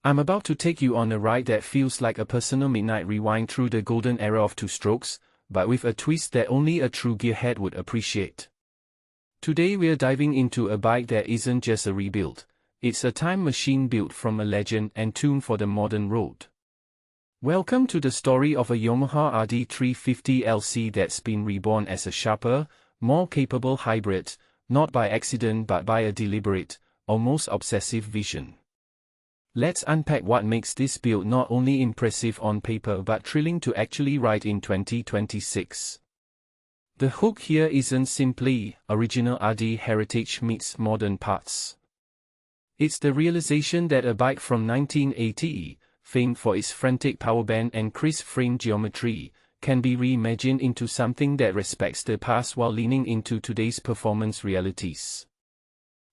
I'm about to take you on a ride that feels like a personal midnight rewind through the golden era of two-strokes, but with a twist that only a true gearhead would appreciate. Today we're diving into a bike that isn't just a rebuild, it's a time machine built from a legend and tuned for the modern road. Welcome to the story of a Yamaha RD350LC that's been reborn as a sharper, more capable hybrid, not by accident but by a deliberate, almost obsessive vision. Let's unpack what makes this build not only impressive on paper but thrilling to actually ride in 2026. The hook here isn't simply original RD heritage meets modern parts. It's the realization that a bike from 1980, famed for its frantic powerband and crisp frame geometry, can be reimagined into something that respects the past while leaning into today's performance realities.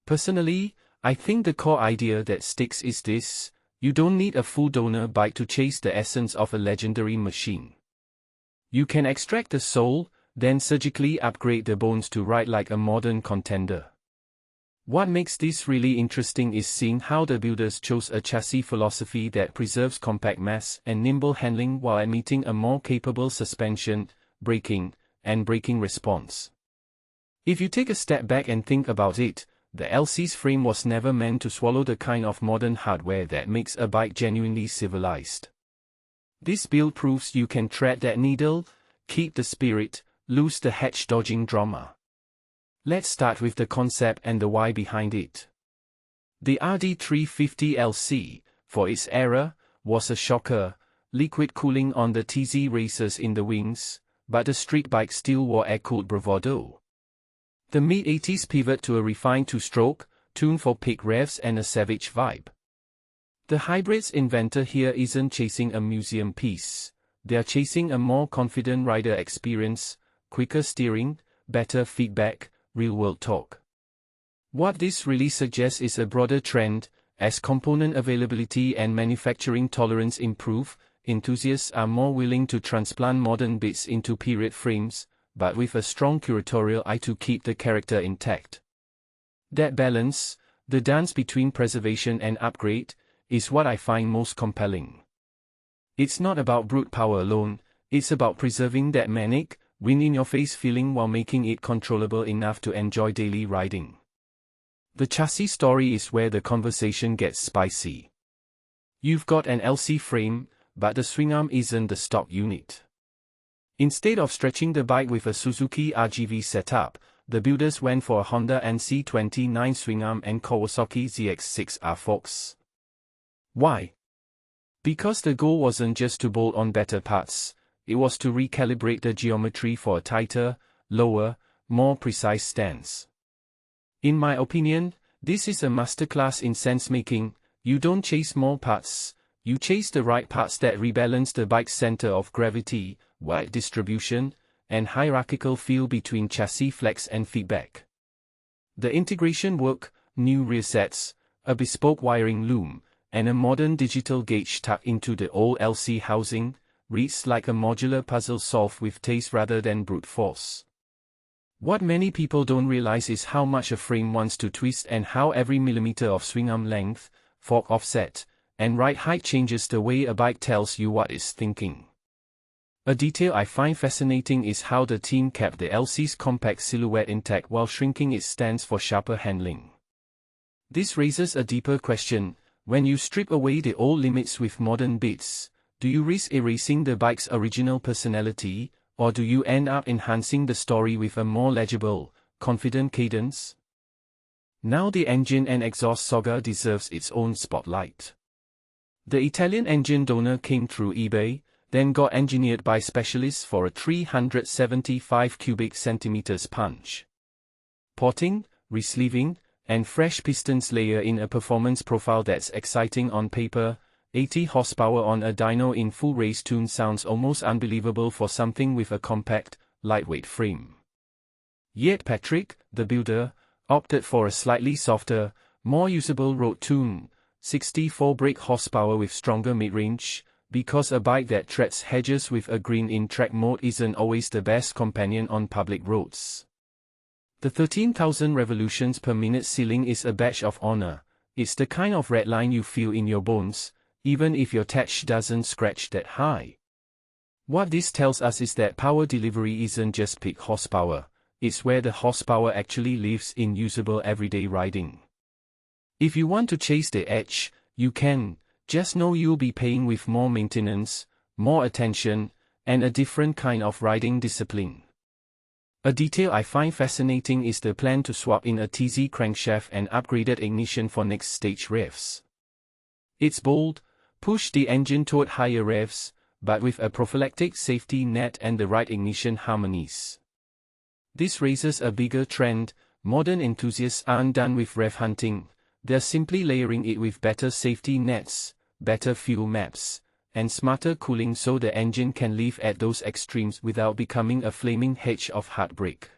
Personally, I think the core idea that sticks is this: you don't need a full donor bike to chase the essence of a legendary machine. You can extract the soul, then surgically upgrade the bones to ride like a modern contender. What makes this really interesting is seeing how the builders chose a chassis philosophy that preserves compact mass and nimble handling while admitting a more capable suspension, braking, and braking response. If you take a step back and think about it, the LC's frame was never meant to swallow the kind of modern hardware that makes a bike genuinely civilized. This build proves you can thread that needle, keep the spirit, lose the hatch-dodging drama. Let's start with the concept and the why behind it. The RD350LC, for its era, was a shocker, liquid cooling on the TZ racers in the wings, but the street bike still wore air-cooled bravado. The mid-80s pivot to a refined two-stroke, tuned for peak revs and a savage vibe. The hybrid's inventor here isn't chasing a museum piece, they're chasing a more confident rider experience, quicker steering, better feedback, real-world torque. What this really suggests is a broader trend: as component availability and manufacturing tolerance improve, enthusiasts are more willing to transplant modern bits into period frames, but with a strong curatorial eye to keep the character intact. That balance, the dance between preservation and upgrade, is what I find most compelling. It's not about brute power alone, it's about preserving that manic, wind-in-your-face feeling while making it controllable enough to enjoy daily riding. The chassis story is where the conversation gets spicy. You've got an LC frame, but the swingarm isn't the stock unit. Instead of stretching the bike with a Suzuki RGV setup, the builders went for a Honda NC29 swingarm and Kawasaki ZX6R forks. Why? Because the goal wasn't just to bolt on better parts, it was to recalibrate the geometry for a tighter, lower, more precise stance. In my opinion, this is a masterclass in sense-making. You don't chase more parts, you chase the right parts that rebalance the bike's center of gravity, wide distribution, and hierarchical feel between chassis flex and feedback. The integration work, new rear sets, a bespoke wiring loom, and a modern digital gauge tucked into the old LC housing, reads like a modular puzzle solved with taste rather than brute force. What many people don't realize is how much a frame wants to twist and how every millimeter of swingarm length, fork offset, and ride height changes the way a bike tells you what it's thinking. A detail I find fascinating is how the team kept the LC's compact silhouette intact while shrinking its stance for sharper handling. This raises a deeper question: when you strip away the old limits with modern bits, do you risk erasing the bike's original personality, or do you end up enhancing the story with a more legible, confident cadence? Now the engine and exhaust saga deserves its own spotlight. The Italian engine donor came through eBay, then got engineered by specialists for a 375 cubic centimeters punch. Porting, resleeving, and fresh pistons layer in a performance profile that's exciting on paper. 80 horsepower on a dyno in full race tune sounds almost unbelievable for something with a compact, lightweight frame. Yet Patrick, the builder, opted for a slightly softer, more usable road tune, 64 brake horsepower with stronger mid-range, because a bike that treads hedges with a green in track mode isn't always the best companion on public roads. The 13,000 revolutions per minute ceiling is a badge of honor. It's the kind of red line you feel in your bones, even if your touch doesn't scratch that high. What this tells us is that power delivery isn't just peak horsepower, it's where the horsepower actually lives in usable everyday riding. If you want to chase the edge, you can, just know you'll be paying with more maintenance, more attention, and a different kind of riding discipline. A detail I find fascinating is the plan to swap in a TZ crankshaft and upgraded ignition for next stage revs. It's bold, push the engine toward higher revs, but with a prophylactic safety net and the right ignition harmonies. This raises a bigger trend. Modern enthusiasts aren't done with rev hunting, they're simply layering it with better safety nets, better fuel maps, and smarter cooling so the engine can live at those extremes without becoming a flaming hedge of heartbreak.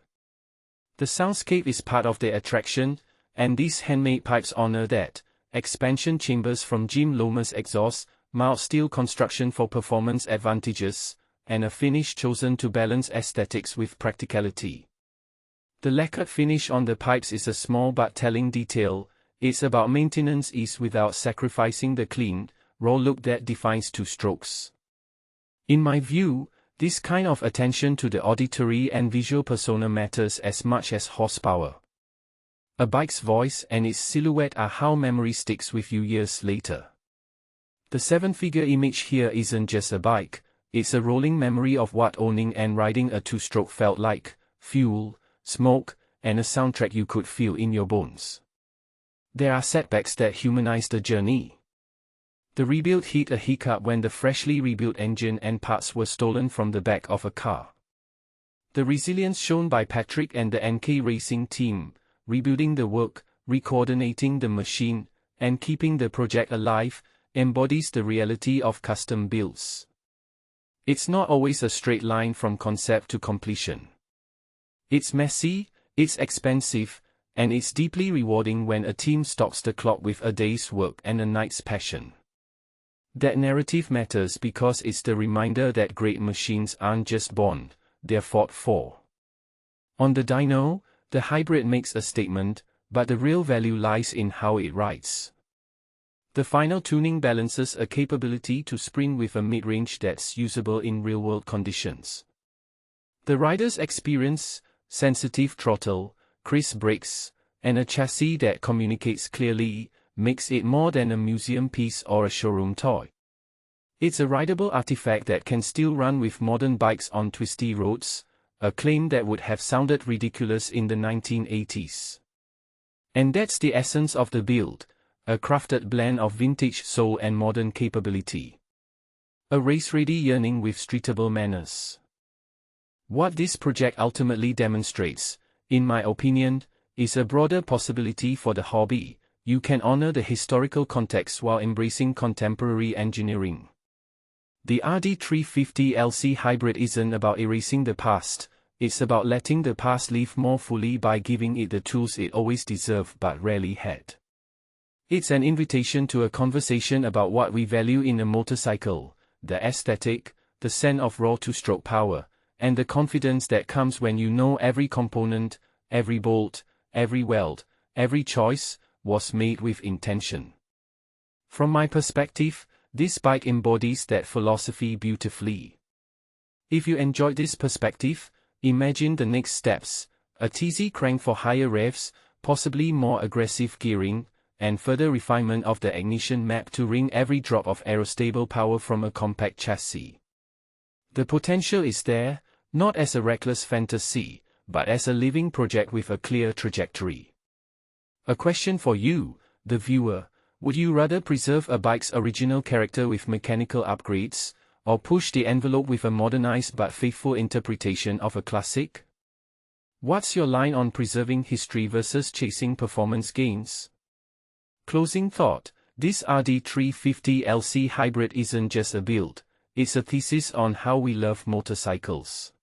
The soundscape is part of the attraction, and these handmade pipes honor that. Expansion chambers from Jim Lomas exhaust, mild steel construction for performance advantages, and a finish chosen to balance aesthetics with practicality. The lacquered finish on the pipes is a small but telling detail. It's about maintenance ease without sacrificing the clean, raw look that defines two-strokes. In my view, this kind of attention to the auditory and visual persona matters as much as horsepower. A bike's voice and its silhouette are how memory sticks with you years later. The seven-figure image here isn't just a bike, it's a rolling memory of what owning and riding a two-stroke felt like: fuel, smoke, and a soundtrack you could feel in your bones. There are setbacks that humanize the journey. The rebuild hit a hiccup when the freshly rebuilt engine and parts were stolen from the back of a car. The resilience shown by Patrick and the NK Racing team, rebuilding the work, recoordinating the machine, and keeping the project alive, embodies the reality of custom builds. It's not always a straight line from concept to completion. It's messy, it's expensive, and it's deeply rewarding when a team stalks the clock with a day's work and a night's passion. That narrative matters because it's the reminder that great machines aren't just born, they're fought for. On the dyno, the hybrid makes a statement, but the real value lies in how it rides. The final tuning balances a capability to sprint with a mid-range that's usable in real-world conditions. The rider's experience, sensitive throttle, crisp brakes, and a chassis that communicates clearly, makes it more than a museum piece or a showroom toy. It's a rideable artifact that can still run with modern bikes on twisty roads, a claim that would have sounded ridiculous in the 1980s. And that's the essence of the build, a crafted blend of vintage soul and modern capability. A race-ready yearning with streetable manners. What this project ultimately demonstrates, in my opinion, is a broader possibility for the hobby. You can honor the historical context while embracing contemporary engineering. The RD350LC hybrid isn't about erasing the past, it's about letting the past live more fully by giving it the tools it always deserved but rarely had. It's an invitation to a conversation about what we value in a motorcycle: the aesthetic, the sense of raw two-stroke power, and the confidence that comes when you know every component, every bolt, every weld, every choice, was made with intention. From my perspective, this bike embodies that philosophy beautifully. If you enjoyed this perspective, imagine the next steps: a TZ crank for higher revs, possibly more aggressive gearing, and further refinement of the ignition map to wring every drop of aerostable power from a compact chassis. The potential is there, not as a reckless fantasy, but as a living project with a clear trajectory. A question for you, the viewer: would you rather preserve a bike's original character with mechanical upgrades, or push the envelope with a modernized but faithful interpretation of a classic? What's your line on preserving history versus chasing performance gains? Closing thought: this RD350LC hybrid isn't just a build, it's a thesis on how we love motorcycles.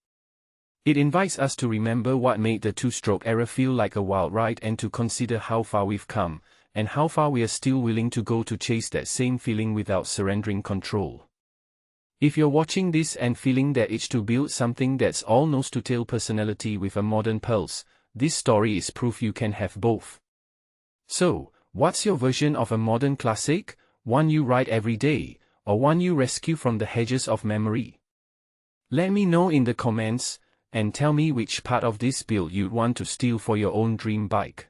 It invites us to remember what made the two-stroke era feel like a wild ride and to consider how far we've come, and how far we are still willing to go to chase that same feeling without surrendering control. If you're watching this and feeling that itch to build something that's all nose-to-tail personality with a modern pulse, this story is proof you can have both. So, what's your version of a modern classic? one you ride every day, or one you rescue from the hedges of memory? Let me know in the comments, and tell me which part of this build you'd want to steal for your own dream bike.